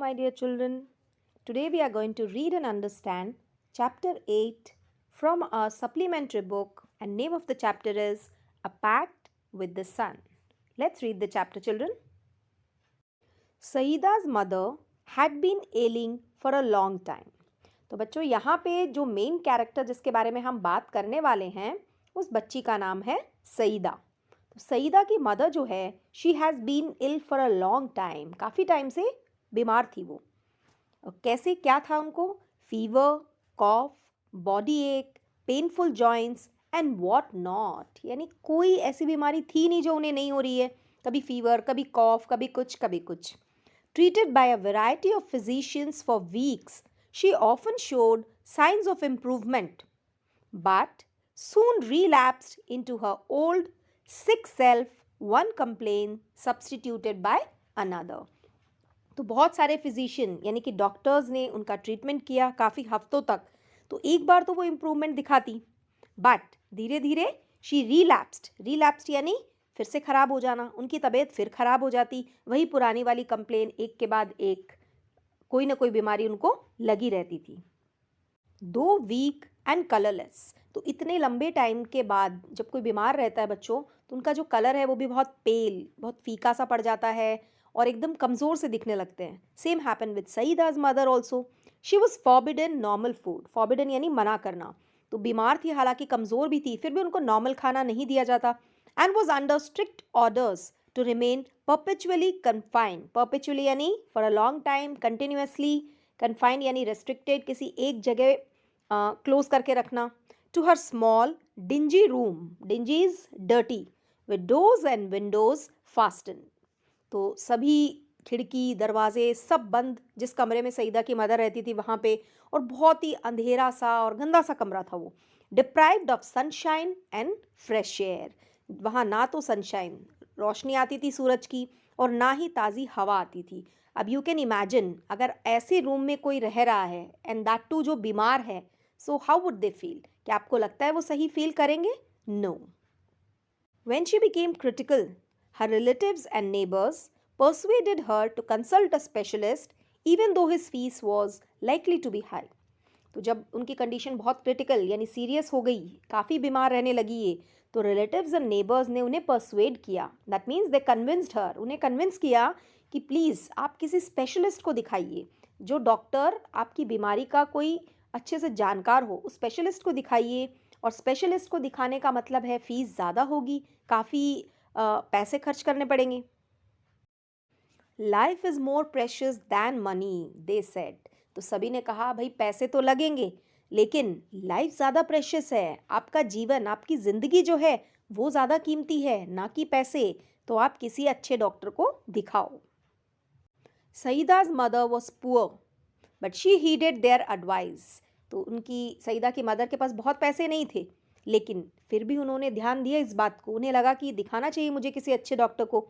my dear children. Today we are going to read and understand chapter 8 from our supplementary book, and name of the chapter is A Pact with the Sun. Let's read the chapter, children. Saida's mother had been ailing for a long time. तो बच्चों यहाँ पे जो main character जिसके बारे में हम बात करने वाले हैं उस बच्ची का नाम है सईदा. तो सईदा की मदर जो है she has been ill for a long time, काफ़ी टाइम से बीमार थी वो. और कैसे क्या था उनको? Fever, cough, body ache, painful joints and what not. यानी कोई ऐसी बीमारी थी नहीं जो उन्हें नहीं हो रही है. कभी फीवर, कभी कॉफ, कभी कुछ. Treated by a variety of physicians for weeks, she often showed signs of improvement, but soon relapsed into her old sick self, one complaint substituted by another. तो बहुत सारे फिजिशियन यानी कि डॉक्टर्स ने उनका ट्रीटमेंट किया काफ़ी हफ्तों तक. तो एक बार तो वो इम्प्रूवमेंट दिखाती, बट धीरे धीरे शी रीलैप्स्ड यानी फिर से ख़राब हो जाना. उनकी तबीयत फिर ख़राब हो जाती. वही पुरानी वाली कंप्लेन एक के बाद एक, कोई ना कोई बीमारी उनको लगी रहती थी. दो वीक एंड कलरलेस. तो इतने लंबे टाइम के बाद जब कोई बीमार रहता है बच्चों, तो उनका जो कलर है वो भी बहुत पेल, बहुत फीका सा पड़ जाता है और एकदम कमज़ोर से दिखने लगते हैं. Same happen with Saeeda's mother also. She was forbidden normal food. Forbidden यानी मना करना. तो बीमार थी, हालांकि कमज़ोर भी थी, फिर भी उनको नॉर्मल खाना नहीं दिया जाता. And was under strict orders to remain perpetually confined. Perpetually यानी for a long time, continuously. Confined यानी restricted, किसी एक जगह close करके रखना. To her small dingy room. Dingy is dirty. With doors and windows fastened. तो सभी खिड़की दरवाजे सब बंद, जिस कमरे में सईदा की मदर रहती थी वहाँ पे, और बहुत ही अंधेरा सा और गंदा सा कमरा था वो. Deprived of sunshine and fresh air. वहाँ ना तो सनशाइन, रोशनी आती थी सूरज की, और ना ही ताज़ी हवा आती थी. अब यू कैन इमेजिन अगर ऐसे रूम में कोई रह रहा है एंड दैट टू जो बीमार है, so how would they feel? क्या आपको लगता है वो सही फील करेंगे? No. When she became critical, her relatives and neighbors persuaded her to consult a specialist even though his fees was likely to be high. तो जब उनकी कंडीशन बहुत क्रिटिकल यानी सीरियस हो गई, काफ़ी बीमार रहने लगी है, तो रिलेटिव्स एंड नेबर्स ने उन्हें परसुएड किया. दैट मीन्स दे कन्विंस्ड हर. उन्हें कन्विंस किया कि प्लीज़ आप किसी स्पेशलिस्ट को दिखाइए, जो डॉक्टर आपकी बीमारी का कोई अच्छे से जानकार हो, उस स्पेशलिस्ट को दिखाइए. और स्पेशलिस्ट को दिखाने का मतलब है फ़ीस ज़्यादा होगी, काफ़ी पैसे खर्च करने पड़ेंगे. Life is more precious than money, they said. तो सभी ने कहा भाई पैसे तो लगेंगे, लेकिन लाइफ ज़्यादा प्रेशियस है. आपका जीवन, आपकी ज़िंदगी जो है वो ज़्यादा कीमती है, ना कि पैसे. तो आप किसी अच्छे डॉक्टर को दिखाओ. Saeeda's mother was poor but she heeded their advice. तो उनकी सईदा की मदर के पास बहुत पैसे नहीं थे, लेकिन फिर भी उन्होंने ध्यान दिया इस बात को. उन्हें लगा कि दिखाना चाहिए मुझे किसी अच्छे डॉक्टर को.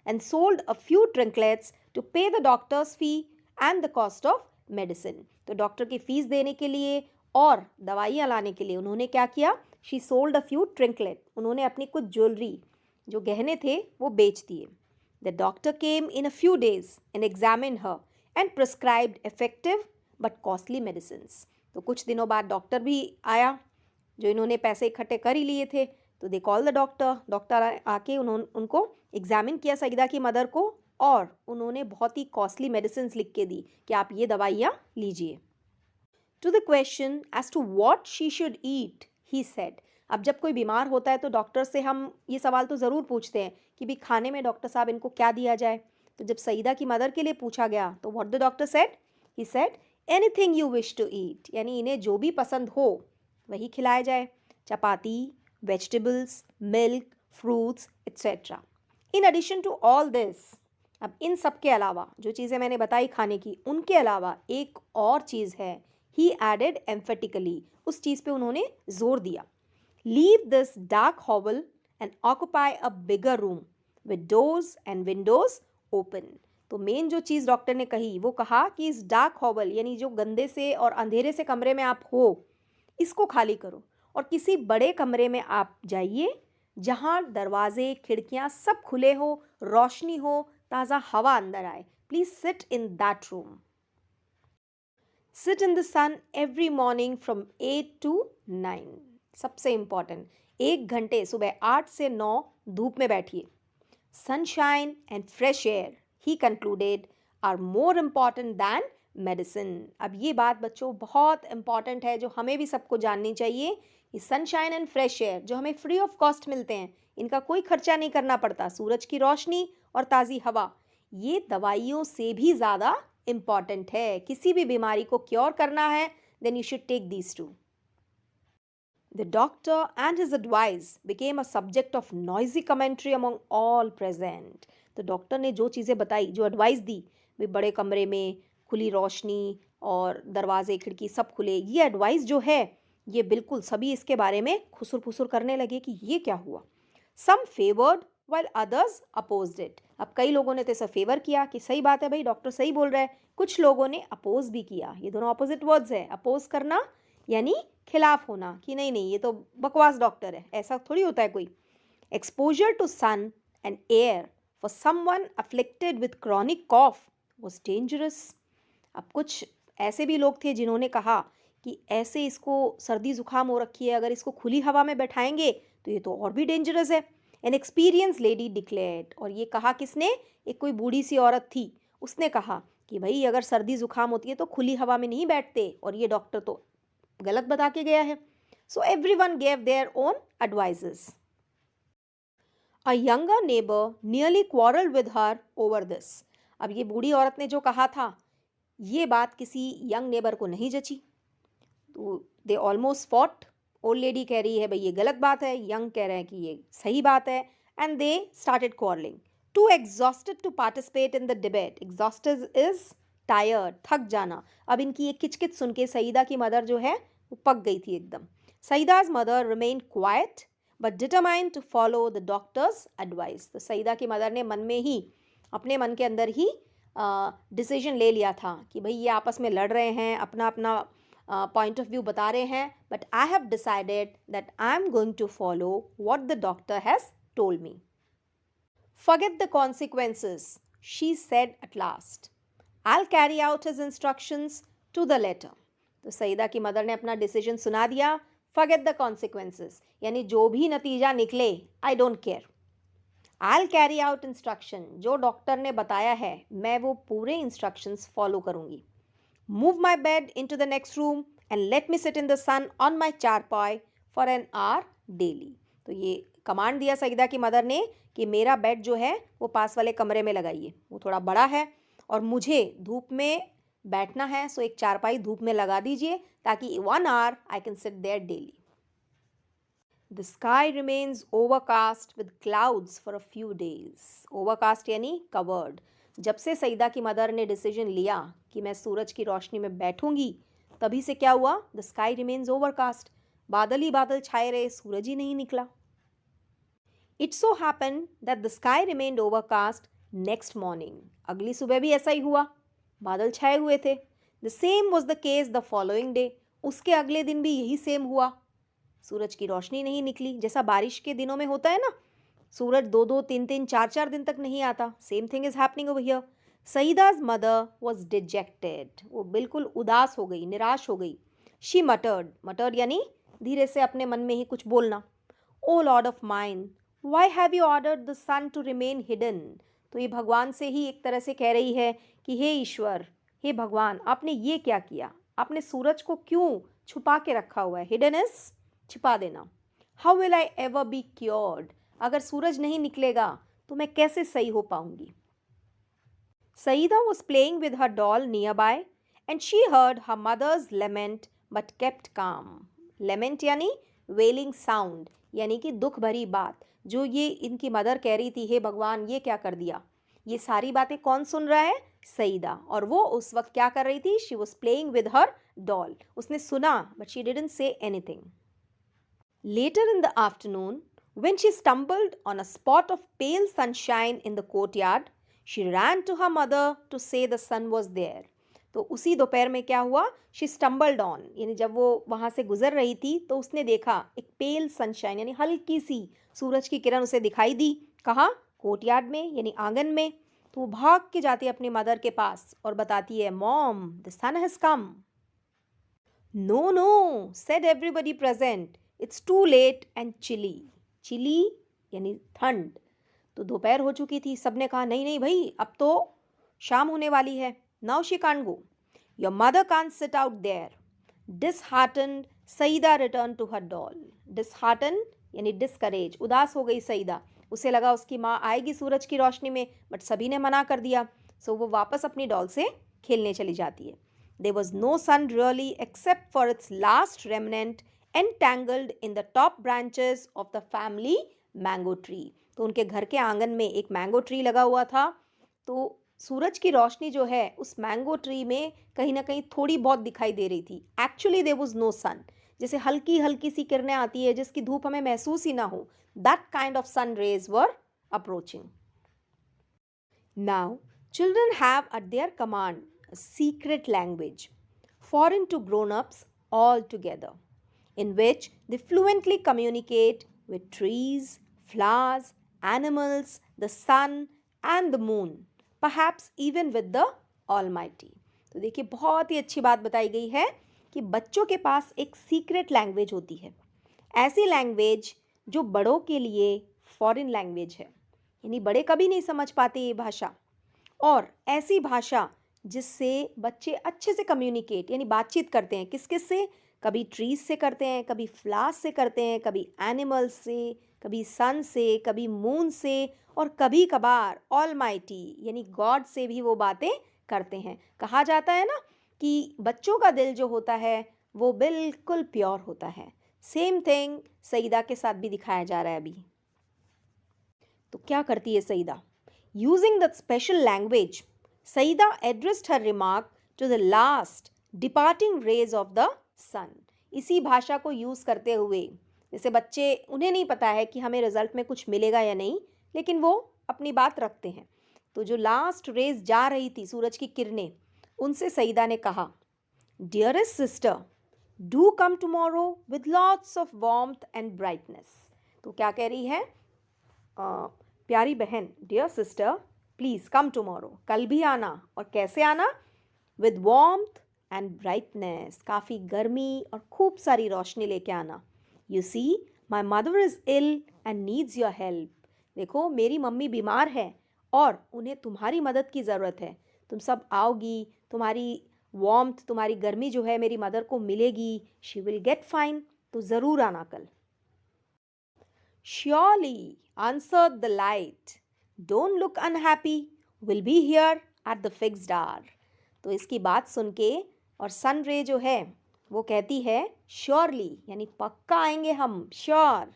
And sold a few trinkets to pay the doctor's fee and the cost of medicine. तो डॉक्टर की फीस देने के लिए और दवाइयाँ लाने के लिए उन्होंने क्या किया? She sold a few trinkets. उन्होंने अपनी कुछ ज्वेलरी, जो गहने थे, वो बेच दिए. The doctor came in a few days and examine her and prescribed effective but costly medicine. तो कुछ दिनों बाद डॉक्टर भी आया, जो इन्होंने पैसे इकट्ठे कर ही लिए थे. तो they call the doctor. Doctor आके उनको एग्जामिन किया सईदा की मदर को, और उन्होंने बहुत ही कॉस्टली मेडिसिन लिख के दी कि आप ये दवाइयाँ लीजिए. To the question as to what she should eat, he said. अब जब कोई बीमार होता है तो डॉक्टर से हम ये सवाल तो ज़रूर पूछते हैं कि भी खाने में डॉक्टर साहब इनको क्या दिया जाए. तो जब सईदा की मदर के लिए पूछा गया तो what the doctor said? He said anything you wish to eat. यानी इन्हें जो भी पसंद हो वही खिलाया जाए. Chapati, vegetables, milk, fruits etcetera. In addition to all this, अब इन सब के अलावा जो चीज़ें मैंने बताई खाने की, उनके अलावा एक और चीज़ है. ही एडेड एम्फेटिकली. उस चीज़ पे उन्होंने जोर दिया. Leave this dark हॉवल and occupy a bigger room with doors and Windows open. तो मेन जो चीज़ डॉक्टर ने कही वो कहा कि इस डार्क हॉवल यानी जो गंदे से और अंधेरे से कमरे में आप हो, इसको खाली करो और किसी बड़े कमरे में आप जाइए, जहाँ दरवाजे खिड़कियाँ सब खुले हो, रोशनी हो, ताज़ा हवा अंदर आए. Please sit in that room. Sit in the sun every morning from 8 to 9. सबसे इंपॉर्टेंट, 1 घंटे सुबह 8 से 9 धूप में बैठिए. Sunshine and fresh air, he concluded, are more important than medicine. अब ये बात बच्चों बहुत इंपॉर्टेंट है, जो हमें भी सबको जाननी चाहिए. ये सनशाइन एंड फ्रेश एयर जो हमें फ्री ऑफ कॉस्ट मिलते हैं, इनका कोई खर्चा नहीं करना पड़ता. सूरज की रोशनी और ताज़ी हवा, ये दवाइयों से भी ज़्यादा इम्पॉर्टेंट है. किसी भी बीमारी को क्योर करना है, then you should take these two. The doctor and his advice became a subject of noisy commentary among all present. तो डॉक्टर ने जो चीज़ें बताई, जो एडवाइस दी, वे बड़े कमरे में खुली रोशनी और दरवाजे खिड़की सब खुले, ये एडवाइस जो है, ये बिल्कुल सभी इसके बारे में खुसुर फुसुर करने लगे कि ये क्या हुआ. सम favoured while others opposed it. अब कई लोगों ने तो इसे फेवर किया कि सही बात है भाई, डॉक्टर सही बोल रहा है. कुछ लोगों ने अपोज भी किया. ये दोनों अपोजिट वर्ड्स है. अपोज करना यानी खिलाफ होना कि नहीं नहीं ये तो बकवास डॉक्टर है, ऐसा थोड़ी होता है कोई. Exposure to sun and air for someone afflicted with chronic cough was dangerous. अब कुछ ऐसे भी लोग थे जिन्होंने कहा कि ऐसे इसको सर्दी जुकाम हो रखी है, अगर इसको खुली हवा में बैठाएंगे तो ये तो और भी डेंजरस है. एन एक्सपीरियंस लेडी डिक्लेयर्ड, और ये कहा किसने, एक कोई बूढ़ी सी औरत थी, उसने कहा कि भाई अगर सर्दी जुकाम होती है तो खुली हवा में नहीं बैठते, और ये डॉक्टर तो गलत बता के गया है. So everyone gave their own advices. A younger neighbour nearly quarrel with her over this. अब ये बूढ़ी औरत ने जो कहा था, ये बात किसी यंग नेबर को नहीं जची, तो they almost fought. Old lady कह रही है भाई ये गलत बात है, यंग कह रहे हैं कि ये सही बात है, and they started quarrelling. Too exhausted to participate in the debate. Exhausted is tired, थक जाना. अब इनकी एक किचकिच सुन के सईदा की मदर जो है वो पक गई थी एकदम. Saeeda's mother remained quite but determined to follow the doctor's advice. तो सईदा की मदर ने मन में ही, अपने मन के अंदर ही डिसीजन ले लिया था कि भाई ये आपस में लड़ रहे हैं, अपना अपना पॉइंट ऑफ व्यू बता रहे हैं, but I have decided that I am going to follow what the doctor has told me. Forget the consequences, she said at last. I'll carry out his instructions to the letter. तो सईदा की mother ने अपना decision सुना दिया. Forget the consequences, यानी जो भी नतीजा निकले, I don't care. I'll carry out instruction, जो डॉक्टर ने बताया है, मैं वो पूरे इंस्ट्रक्शंस फॉलो करूंगी. Move my bed into the next room and let me sit in the sun on my charpai for an hour daily. तो ये कमांड दिया सईदा की मदर ने कि मेरा बेड जो है वो पास वाले कमरे में लगाइए, वो थोड़ा बड़ा है, और मुझे धूप में बैठना है, सो एक चारपाई धूप में लगा दीजिए ताकि 1 hour I can sit there daily. The sky remains overcast with clouds for a few days. Overcast यानी covered. जब से सईदा की मदर ने डिसीजन लिया कि मैं सूरज की रोशनी में बैठूंगी, तभी से क्या हुआ, द स्काई रिमेन्स ओवरकास्ट. बादल ही बादल छाए रहे, सूरज ही नहीं निकला. It so happen that the sky remained overcast next morning. अगली सुबह भी ऐसा ही हुआ, बादल छाए हुए थे. The same was the case the following day. उसके अगले दिन भी यही सेम हुआ, सूरज की रोशनी नहीं निकली. जैसा बारिश के दिनों में होता है ना, सूरज 2-2, 3-3, 4-4 दिन तक नहीं आता. Same thing is happening over here. Saeeda's mother was dejected. वो बिल्कुल उदास हो गई, निराश हो गई. शी मटर्ड. मटर्ड यानी धीरे से अपने मन में ही कुछ बोलना. O lord of mine, why have you ordered the sun to remain hidden. तो ये भगवान से ही एक तरह से कह रही है कि हे ईश्वर, हे भगवान, आपने ये क्या किया, आपने सूरज को क्यों छुपा के रखा हुआ है. हिडन इज छिपा देना. How will I ever be cured. अगर सूरज नहीं निकलेगा तो मैं कैसे सही हो पाऊंगी. Saida was playing with her doll nearby and she heard her mother's lament but kept calm. Lament यानी wailing sound, यानी कि दुख भरी बात जो ये इनकी मदर कह रही थी, हे भगवान ये क्या कर दिया. ये सारी बातें कौन सुन रहा है, सईदा. और वो उस वक्त क्या कर रही थी, she was playing with her doll. उसने सुना but she didn't say anything. Later in the afternoon when she stumbled on a spot of pale sunshine in the courtyard, she ran to her mother to say the sun was there. तो उसी दोपहर में क्या हुआ, she stumbled on, यानी जब वो वहाँ से गुजर रही थी तो उसने देखा एक पेल सनशाइन यानी हल्की सी सूरज की किरण उसे दिखाई दी. कहाँ, कोर्टयार्ड में यानी आंगन में. तो वो भाग के जाती है अपनी मदर के पास और बताती है, mom the sun has come. No no said everybody present, it's too late and chilly. Chilly यानी ठंड। तो दोपहर हो चुकी थी, सबने कहा नहीं नहीं भाई, अब तो शाम होने वाली है। Now she can't go, your mother can't sit out there. Disheartened Saeeda return to her doll. Disheartened यानी डिस्करेज, उदास हो गई सईदा। उसे लगा उसकी माँ आएगी सूरज की रोशनी में, बट सभी ने मना कर दिया। सो वो वापस अपनी डॉल से खेलने चली जाती है। There was no sun really except for its last remnant entangled in the top branches of the family mango tree. तो उनके घर के आंगन में एक मैंगो ट्री लगा हुआ था। तो सूरज की रोशनी जो है उस मैंगो ट्री में कहीं ना कहीं थोड़ी बहुत दिखाई दे रही थी। एक्चुअली देयर वाज नो सन, जैसे हल्की हल्की सी किरणें आती है जिसकी धूप हमें महसूस ही ना हो, that kind of sun rays were approaching. Now, children have at their command a secret language, foreign to grown ups altogether, in which they fluently communicate with trees, flowers, animals, the sun, and the moon, perhaps even with the Almighty. तो देखिए बहुत ही अच्छी बात बताई गई है कि बच्चों के पास एक सीक्रेट लैंग्वेज होती है, ऐसी लैंग्वेज जो बड़ों के लिए फॉरेन लैंग्वेज है, यानी बड़े कभी नहीं समझ पाते ये भाषा। और ऐसी भाषा जिससे बच्चे अच्छे से कम्युनिकेट यानी बातचीत करते हैं, किस किस से, कभी ट्रीज से करते हैं, कभी फ्लावर्स से करते हैं, कभी एनिमल्स से, कभी सन से, कभी मून से, और कभी कभार ऑलमाइटी यानी गॉड से भी वो बातें करते हैं। कहा जाता है ना कि बच्चों का दिल जो होता है वो बिल्कुल प्योर होता है। सेम थिंग सईदा के साथ भी दिखाया जा रहा है अभी। तो क्या करती है Saeeda? Using the special language, Saeeda addressed her remark to the last departing rays of the sun. इसी भाषा को यूज़ करते हुए, जैसे बच्चे, उन्हें नहीं पता है कि हमें रिजल्ट में कुछ मिलेगा या नहीं, लेकिन वो अपनी बात रखते हैं। तो जो लास्ट रेज जा रही थी, सूरज की किरणें, उनसे सईदा ने कहा, dearest sister do come tomorrow with lots of warmth and brightness. तो क्या कह रही है? प्यारी बहन, dear sister please come tomorrow, कल भी आना। और कैसे आना? विद वार्मथ एंड ब्राइटनेस, काफ़ी गर्मी और खूब सारी रोशनी लेके आना। You see my mother is ill and needs your help. देखो मेरी मम्मी बीमार है और उन्हें तुम्हारी मदद की ज़रूरत है। तुम सब आओगी, तुम्हारी वार्मथ, तुम्हारी गर्मी जो है मेरी मदर को मिलेगी, शी विल गेट फाइन, तो ज़रूर आना कल। Surely, answered the light. Don't look unhappy. We'll be here at the fixed hour. तो इसकी बात सुन के और सन रे जो है वो कहती है श्योरली यानी पक्का आएंगे हम, श्योर।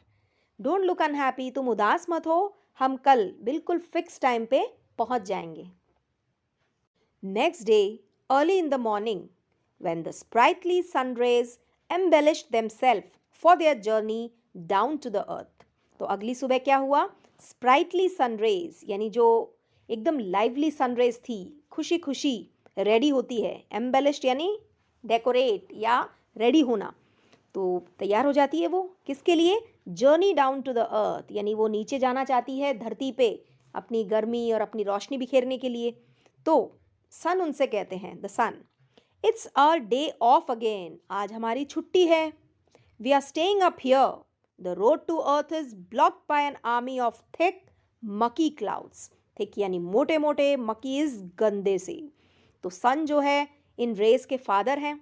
डोंट लुक अनहैप्पी, तुम उदास मत हो, हम कल बिल्कुल फिक्स टाइम पे पहुंच जाएंगे। Next day early in the morning when the sprightly sun rays embellished themselves for their journey down to the earth. तो अगली सुबह क्या हुआ? स्प्राइटली सनरेज यानी जो एकदम लाइवली सनरेज थी, खुशी खुशी रेडी होती है। एम्बेलिश्ड यानी डेकोरेट या रेडी होना। तो तैयार हो जाती है वो किसके लिए? Journey down to the earth, यानी वो नीचे जाना चाहती है धरती पे अपनी गर्मी और अपनी रोशनी बिखेरने के लिए। तो सन उनसे कहते हैं, the sun, it's our day off again, आज हमारी छुट्टी है। We are staying up here, The road to earth is blocked by an army of thick, mucky clouds. Thick यानी मोटे मोटे, मकी इज गंदे से। तो सन जो है इन रेस के फादर हैं।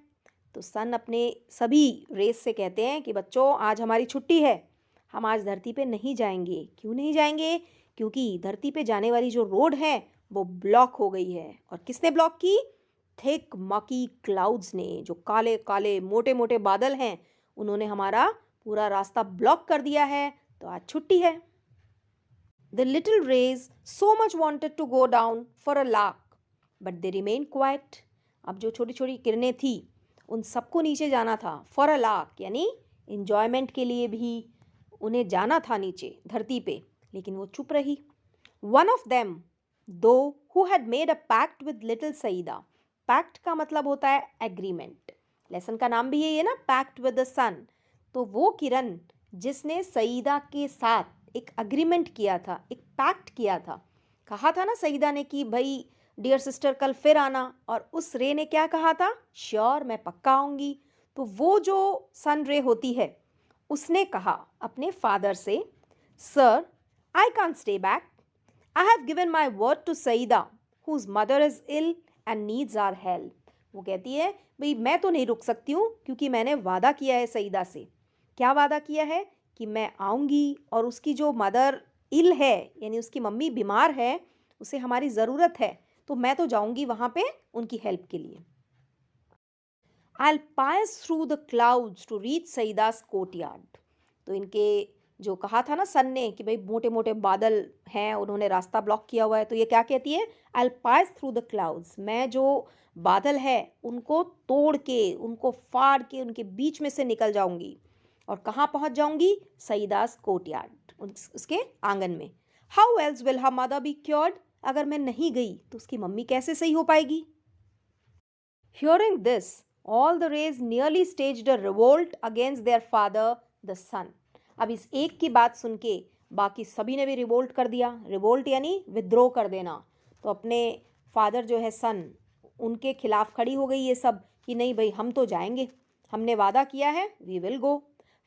तो सन अपने सभी रेस से कहते हैं कि बच्चों आज हमारी छुट्टी है, हम आज धरती पे नहीं जाएंगे। क्यों नहीं जाएंगे? क्योंकि धरती पे जाने वाली जो रोड है वो ब्लॉक हो गई है। और किसने ब्लॉक की? थिक मकी क्लाउड्स ने, जो काले काले मोटे मोटे बादल हैं, उन्होंने हमारा पूरा रास्ता ब्लॉक कर दिया है। तो आज छुट्टी है। The little rays so much wanted to go down for a lark but they remain quiet. अब जो छोटी छोटी किरणें थी उन सबको नीचे जाना था, फॉर अ लार्क यानी इंजॉयमेंट के लिए भी उन्हें जाना था नीचे धरती पे, लेकिन वो चुप रही। One of them though who had made a pact with little Saeeda. Pact का मतलब होता है एग्रीमेंट। लेसन का नाम भी यही है ना, पैक्ट विद द सन। तो वो किरण जिसने सईदा के साथ एक अग्रीमेंट किया था, एक पैक्ट किया था, कहा था ना सईदा ने कि भाई डियर सिस्टर कल फिर आना, और उस रे ने क्या कहा था? श्योर, मैं पक्का आऊंगी। तो वो जो सन रे होती है, उसने कहा अपने फादर से, sir I can't stay back, I have given my word to Saeeda whose mother is ill and needs our help. वो कहती है भाई मैं तो नहीं रुक सकती हूँ, क्योंकि मैंने वादा किया है सईदा से। क्या वादा किया है? कि मैं आऊँगी और उसकी जो मदर इल है, यानी उसकी मम्मी बीमार है, उसे हमारी ज़रूरत है, तो मैं तो जाऊँगी वहाँ पे उनकी हेल्प के लिए। I'll pass through the clouds to reach सईदा's courtyard। तो इनके जो कहा था ना सन ने कि भाई मोटे मोटे बादल हैं, उन्होंने रास्ता ब्लॉक किया हुआ है, तो ये क्या कहती है? I'll pass through the clouds। मैं जो बादल है उनको तोड़ के, उनको फाड़ के उनके बीच में से निकल जाऊंगी, और कहाँ पहुंच जाऊंगी? सईदा's courtyard, उसके आंगन में। How else will her mother be cured? अगर मैं नहीं गई तो उसकी मम्मी कैसे सही हो पाएगी? Hearing this, all the rays nearly staged a revolt against their father, the sun। अब इस एक की बात सुन के बाकी सभी ने भी रिवोल्ट कर दिया। रिवोल्ट यानी विद्रोह कर देना। तो अपने फादर जो है सन, उनके खिलाफ खड़ी हो गई ये सब कि नहीं भाई हम तो जाएंगे, हमने वादा किया है, we will go.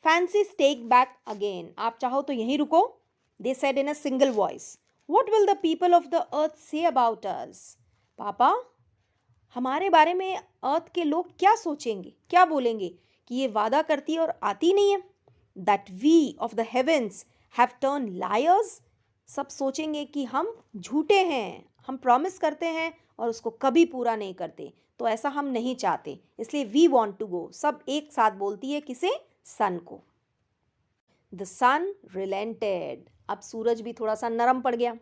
Fancy take back again, आप चाहो तो यहीं रुको। They said in a single voice, what will the people of the earth say about अस? पापा, हमारे बारे में अर्थ के लोग क्या सोचेंगे, क्या बोलेंगे कि ये वादा करती है और आती नहीं है? That we of the heavens have turn liars. सब सोचेंगे कि हम झूठे हैं, हम प्रॉमिस करते हैं और उसको कभी पूरा नहीं करते, तो ऐसा हम नहीं चाहते, इसलिए वी वॉन्ट टू गो। सब एक साथ बोलती है किसे? सन को। द सन रिलेंटेड, अब सूरज भी थोड़ा सा नरम पड़ गया।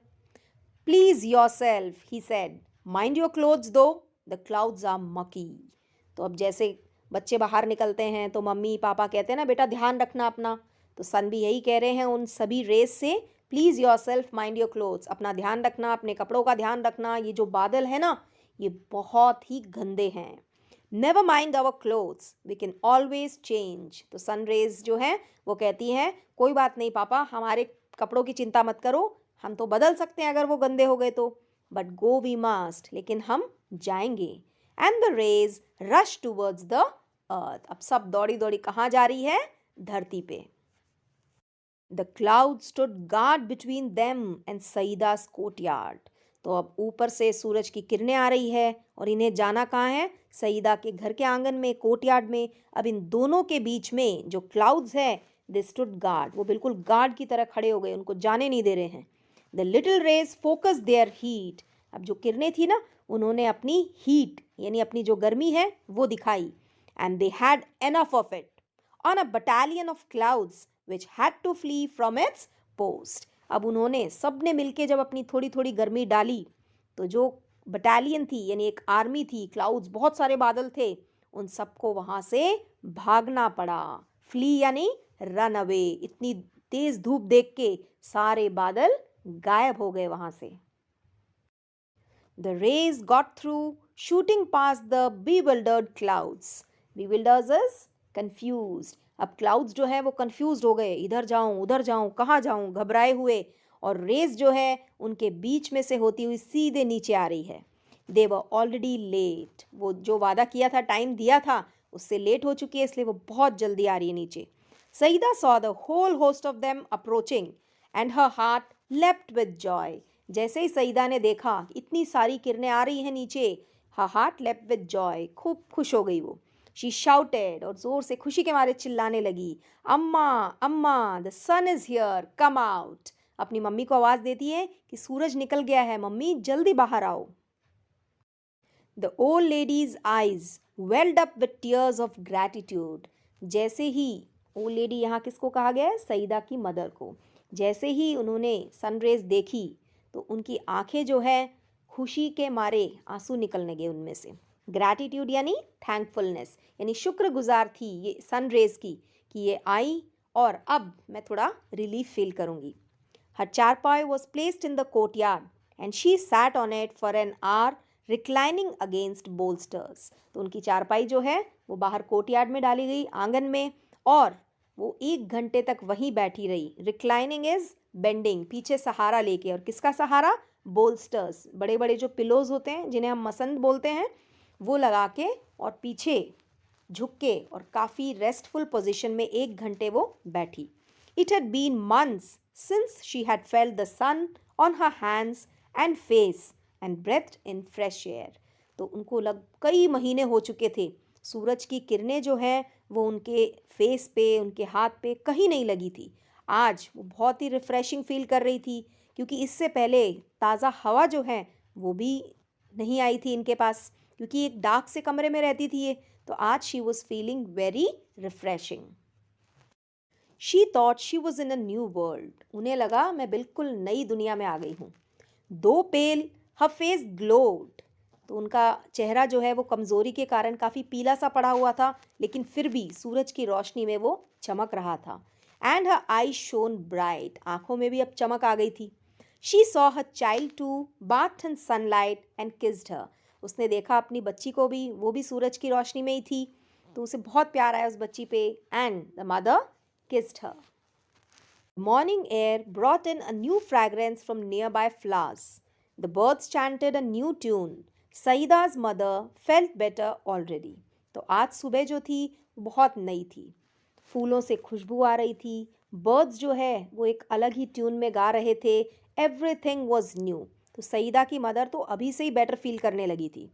Please your self, he said, mind your clothes दो, द क्लाउड्स आर मकी। तो अब जैसे बच्चे बाहर निकलते हैं तो मम्मी पापा कहते हैं ना बेटा ध्यान रखना अपना, तो सन भी यही कह रहे हैं उन सभी रेस से, please your self mind your clothes, अपना ध्यान रखना, अपने कपड़ों का ध्यान रखना, ये जो बादल है ना ये बहुत ही गंदे हैं। Never mind our clothes, we can always change. तो सन रेज जो है वो कहती हैं कोई बात नहीं पापा, हमारे कपड़ों की चिंता मत करो, हम तो बदल सकते हैं अगर वो गंदे हो गए तो, बट गो वी मस्ट, लेकिन हम जाएंगे। And the rays rush towards the earth, अब सब दौड़ी दौड़ी कहाँ जा रही है? धरती पे। The cloud stood guard between them and Saeeda's courtyard. तो अब ऊपर से सूरज की किरणें आ रही है और इन्हें जाना कहाँ है? सईदा के घर के आंगन में, कोर्टयार्ड में। अब इन दोनों के बीच में जो क्लाउड्स है, दे स्टूड गार्ड, वो बिल्कुल गार्ड की तरह खड़े हो गए, उनको जाने नहीं दे रहे हैं। The little rays focus their heat, अब जो किरणें थी ना उन्होंने अपनी हीट यानी अपनी जो गर्मी है वो दिखाई। And they had enough of it on a battalion of clouds which had to flee from its post। अब उन्होंने सबने मिलके जब अपनी थोड़ी थोड़ी गर्मी डाली, तो जो बटालियन थी यानी एक आर्मी थी, क्लाउड्स बहुत सारे बादल थे, उन सबको वहां से भागना पड़ा। फ्ली यानी रन अवे। इतनी तेज धूप देख के सारे बादल गायब हो गए वहां से। The rays got through, shooting past the bewildered clouds। Bewildered is confused। अब क्लाउड्स जो है वो कंफ्यूज हो गए, इधर जाऊं उधर जाऊं कहाँ जाऊं, घबराए हुए। और रेस जो है उनके बीच में से होती हुई सीधे नीचे आ रही है। दे वर ऑलरेडी लेट, वो जो वादा किया था, टाइम दिया था, उससे लेट हो चुकी है, इसलिए वो बहुत जल्दी आ रही है नीचे। Saeeda saw the whole host of them approaching and her heart left with joy. जैसे ही सईदा ने देखा इतनी सारी किरणें आ रही हैं नीचे, हर हार्ट लेफ्ट विद जॉय, खूब खुश हो गई वो। शी शाउटेड, और जोर से खुशी के मारे चिल्लाने लगी, अम्मा अम्मा, the sun is here, come out. अपनी मम्मी को आवाज देती है कि सूरज निकल गया है, मम्मी जल्दी बाहर आओ। The old ladies eyes weld up with tears of gratitude. जैसे ही ओल्ड लेडी, यहाँ किसको कहा गया है? सईदा की मदर को। जैसे ही उन्होंने सनरेज देखी तो उनकी आंखें जो है खुशी के मारे आंसू निकलने गए उनमें से। ग्रैटिट्यूड यानी थैंकफुलनेस, यानी शुक्रगुजार थी ये सनरेज की कि ये आई और अब मैं थोड़ा रिलीफ फील करूंगी। Her charpai was placed in the courtyard and she sat on it for an hour reclining against bolsters. तो उनकी चारपाई जो है वो बाहर कोर्टयार्ड में डाली गई आंगन में, और वो 1 घंटे तक वहीं बैठी रही। रिक्लाइनिंग इज बेंडिंग, पीछे सहारा लेके, और किसका सहारा? बोल्स्टर्स, बड़े बड़े जो पिलोज होते हैं जिन्हें हम मसंद बोलते हैं, वो लगा के और पीछे झुक के और काफ़ी रेस्टफुल पोजीशन में 1 घंटे वो बैठी. It had been months since she had felt the sun on her hands and face and breathed in fresh air. तो उनको कई महीने हो चुके थे. सूरज की किरणें जो है वो उनके फेस पे, उनके हाथ पे कहीं नहीं लगी थी. आज वो बहुत ही रिफ्रेशिंग फील कर रही थी, क्योंकि इससे पहले ताज़ा हवा जो है वो भी नहीं आई थी इनके पास, क्योंकि एक डार्क से कमरे में रहती थी ये. तो आज she was feeling very refreshing. She thought she was in a new world. उन्हें लगा मैं बिल्कुल नई दुनिया में आ गई हूँ. दो पेल हर फेस ग्लोड. तो उनका चेहरा जो है वो कमज़ोरी के कारण काफ़ी पीला सा पड़ा हुआ था, लेकिन फिर भी सूरज की रोशनी में वो चमक रहा था. And her eye shone bright. आंखों में भी अब चमक आ गई थी. She saw her child to bath in sunlight and kissed her. उसने देखा अपनी बच्ची को भी, वो भी सूरज की रोशनी में ही थी, तो उसे बहुत प्यार आया उस बच्ची पे. And the mother kissed her. Morning air brought in a new fragrance from nearby flowers. The birds chanted a new tune. Saida's mother felt better already. तो आज सुबह जो थी वो बहुत नई थी. फूलों से खुशबू आ रही थी. बर्ड्स जो है वो एक अलग ही ट्यून में गा रहे थे. Everything was new. तो सईदा की मदर तो अभी से ही बेटर फील करने लगी थी.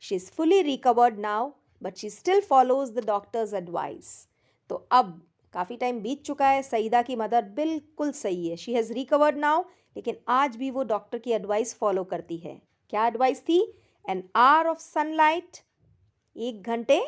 She is fully recovered now, but she still follows the doctor's advice. तो अब काफ़ी टाइम बीत चुका है, सईदा की मदर बिल्कुल सही है. शी हैज़ रिकवर्ड नाउ, लेकिन आज भी वो डॉक्टर की एडवाइस फॉलो करती है. क्या एडवाइस थी? एन आवर ऑफ सनलाइट, 1 घंटे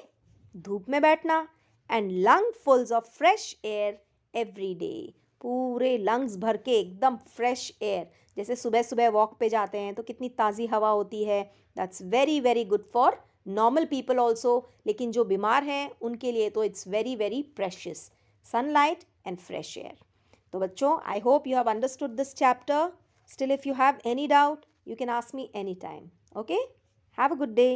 धूप में बैठना. And lungfuls of fresh air every day. पूरे लंग्स भर के एकदम फ्रेश एयर. जैसे सुबह सुबह वॉक पे जाते हैं तो कितनी ताज़ी हवा होती है. That's very very good for normal people also, लेकिन जो बीमार हैं उनके लिए तो it's very very precious. Sunlight and fresh air. तो बच्चों, I hope you have understood this chapter. Still, if you have any doubt, you can ask me anytime. Okay? Have a good day.